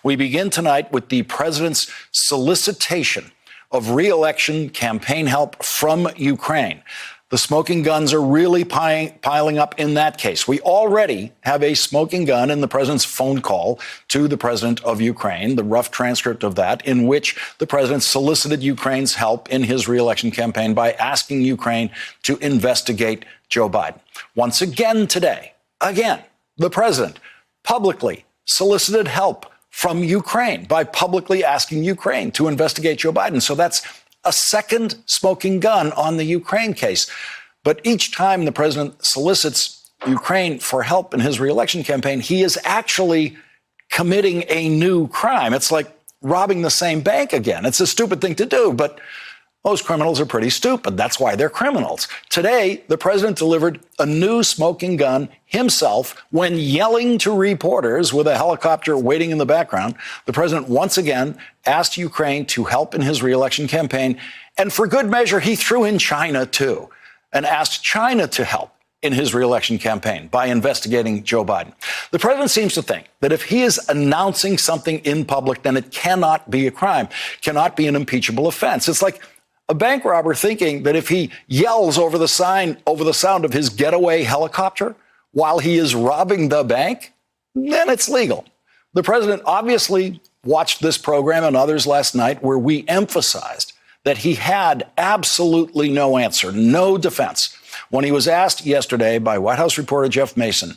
We begin tonight with the president's solicitation of re-election campaign help from Ukraine. The smoking guns are really piling up in that case. We already have a smoking gun in the president's phone call to the president of Ukraine, the rough transcript of that, in which the president solicited Ukraine's help in his re-election campaign by asking Ukraine to investigate Joe Biden. Once again today, the president publicly solicited help from Ukraine by publicly asking Ukraine to investigate Joe Biden. So that's a second smoking gun on the Ukraine case. But each time the president solicits Ukraine for help in his re-election campaign, he is actually committing a new crime. It's like robbing the same bank again. It's a stupid thing to do, but most criminals are pretty stupid. That's why they're criminals. Today, the president delivered a new smoking gun himself when yelling to reporters with a helicopter waiting in the background. The president once again asked Ukraine to help in his re-election campaign. And for good measure, he threw in China, too, and asked China to help in his re-election campaign by investigating Joe Biden. The president seems to think that if he is announcing something in public, then it cannot be a crime, cannot be an impeachable offense. It's like a bank robber thinking that if he yells over the sound of his getaway helicopter while he is robbing the bank, then it's legal. The president obviously watched this program and others last night where we emphasized that he had absolutely no answer, no defense, when he was asked yesterday by White House reporter Jeff Mason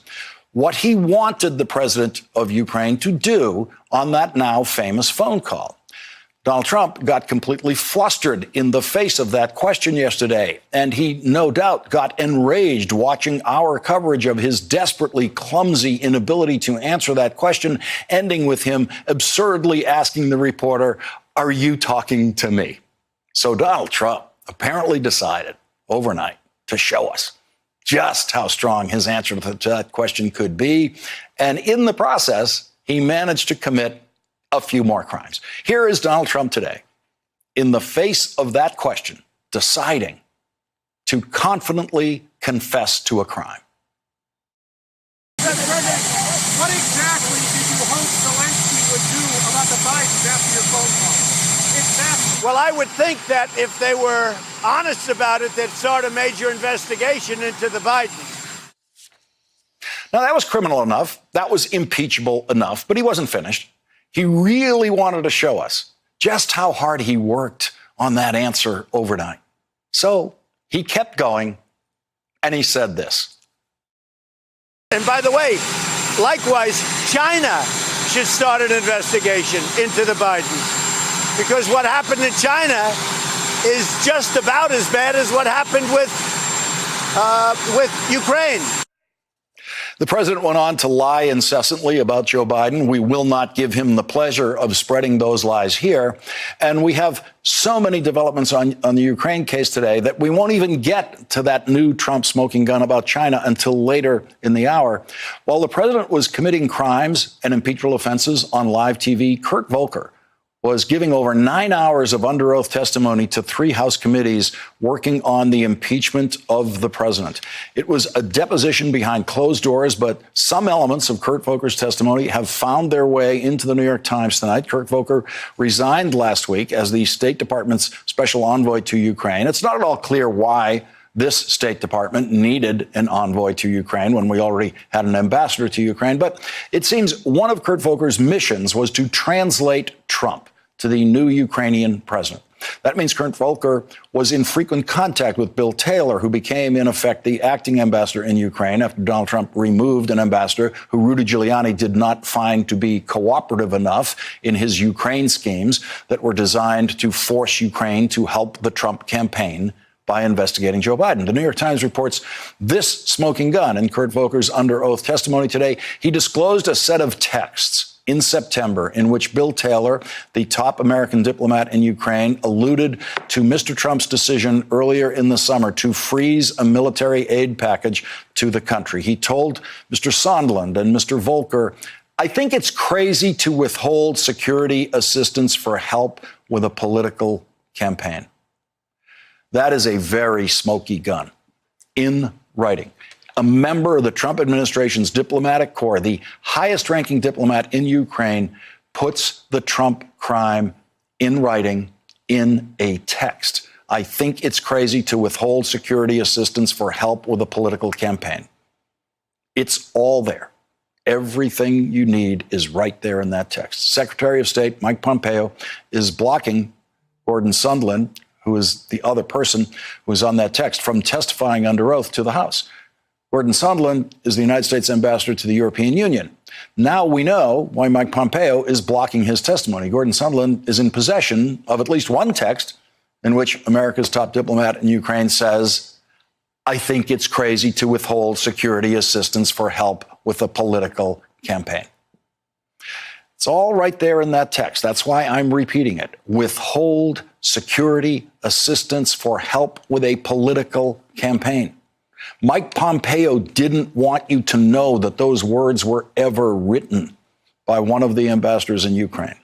what he wanted the president of Ukraine to do on that now famous phone call. Donald Trump got completely flustered in the face of that question yesterday, and he no doubt got enraged watching our coverage of his desperately clumsy inability to answer that question, ending with him absurdly asking the reporter, "Are you talking to me?" So Donald Trump apparently decided overnight to show us just how strong his answer to that question could be, and in the process, he managed to commit a few more crimes. Here is Donald Trump today, in the face of that question, deciding to confidently confess to a crime. President, what exactly did you hope Zelensky would do about the Bidens after your phone call? Exactly. Well, I would think that if they were honest about it, they'd start a major investigation into the Bidens. Now, that was criminal enough. That was impeachable enough, but he wasn't finished. He really wanted to show us just how hard he worked on that answer overnight. So he kept going, and he said this. And by the way, likewise, China should start an investigation into the Bidens, because what happened in China is just about as bad as what happened with Ukraine. The president went on to lie incessantly about Joe Biden. We will not give him the pleasure of spreading those lies here. And we have so many developments on the Ukraine case today that we won't even get to that new Trump smoking gun about China until later in the hour. While the president was committing crimes and impeachable offenses on live TV, Kurt Volker was giving over 9 hours of under oath testimony to 3 House committees working on the impeachment of the president. It was a deposition behind closed doors, but some elements of Kurt Volker's testimony have found their way into the New York Times tonight. Kurt Volker resigned last week as the State Department's special envoy to Ukraine. It's not at all clear why this State Department needed an envoy to Ukraine when we already had an ambassador to Ukraine. But it seems one of Kurt Volker's missions was to translate Trump to the new Ukrainian president. That means Kurt Volker was in frequent contact with Bill Taylor, who became, in effect, the acting ambassador in Ukraine after Donald Trump removed an ambassador who Rudy Giuliani did not find to be cooperative enough in his Ukraine schemes that were designed to force Ukraine to help the Trump campaign by investigating Joe Biden. The New York Times reports this smoking gun in Kurt Volker's under oath testimony today. He disclosed a set of texts in September in which Bill Taylor, the top American diplomat in Ukraine, alluded to Mr. Trump's decision earlier in the summer to freeze a military aid package to the country. He told Mr. Sondland and Mr. Volker, "I think it's crazy to withhold security assistance for help with a political campaign." That is a very smoky gun in writing. A member of the Trump administration's diplomatic corps, the highest ranking diplomat in Ukraine, puts the Trump crime in writing in a text. I think it's crazy to withhold security assistance for help with a political campaign. It's all there. Everything you need is right there in that text. Secretary of State Mike Pompeo is blocking Gordon Sondland, who is the other person who is on that text, from testifying under oath to the House. Gordon Sondland is the United States ambassador to the European Union. Now we know why Mike Pompeo is blocking his testimony. Gordon Sondland is in possession of at least one text in which America's top diplomat in Ukraine says, I think it's crazy to withhold security assistance for help with a political campaign. It's all right there in that text. That's why I'm repeating it. Withhold security assistance for help with a political campaign. Mike Pompeo didn't want you to know that those words were ever written by one of the ambassadors in Ukraine.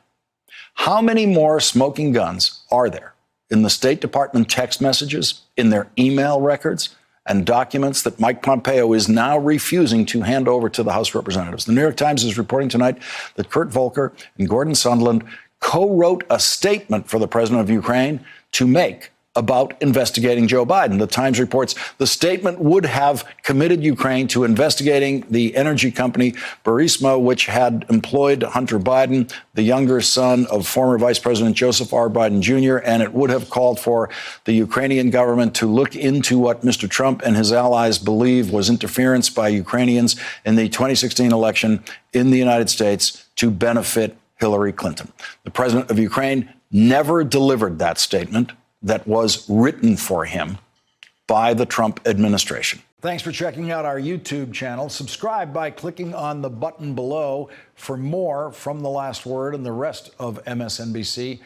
How many more smoking guns are there in the State Department text messages, in their email records, and documents that Mike Pompeo is now refusing to hand over to the House of Representatives? The New York Times is reporting tonight that Kurt Volker and Gordon Sondland co-wrote a statement for the president of Ukraine to make about investigating Joe Biden. The Times reports the statement would have committed Ukraine to investigating the energy company Burisma, which had employed Hunter Biden, the younger son of former Vice President Joseph R. Biden Jr., and it would have called for the Ukrainian government to look into what Mr. Trump and his allies believe was interference by Ukrainians in the 2016 election in the United States to benefit Hillary Clinton. The president of Ukraine never delivered that statement that was written for him by the Trump administration. Thanks for checking out our YouTube channel. Subscribe by clicking on the button below for more from The Last Word and the rest of MSNBC.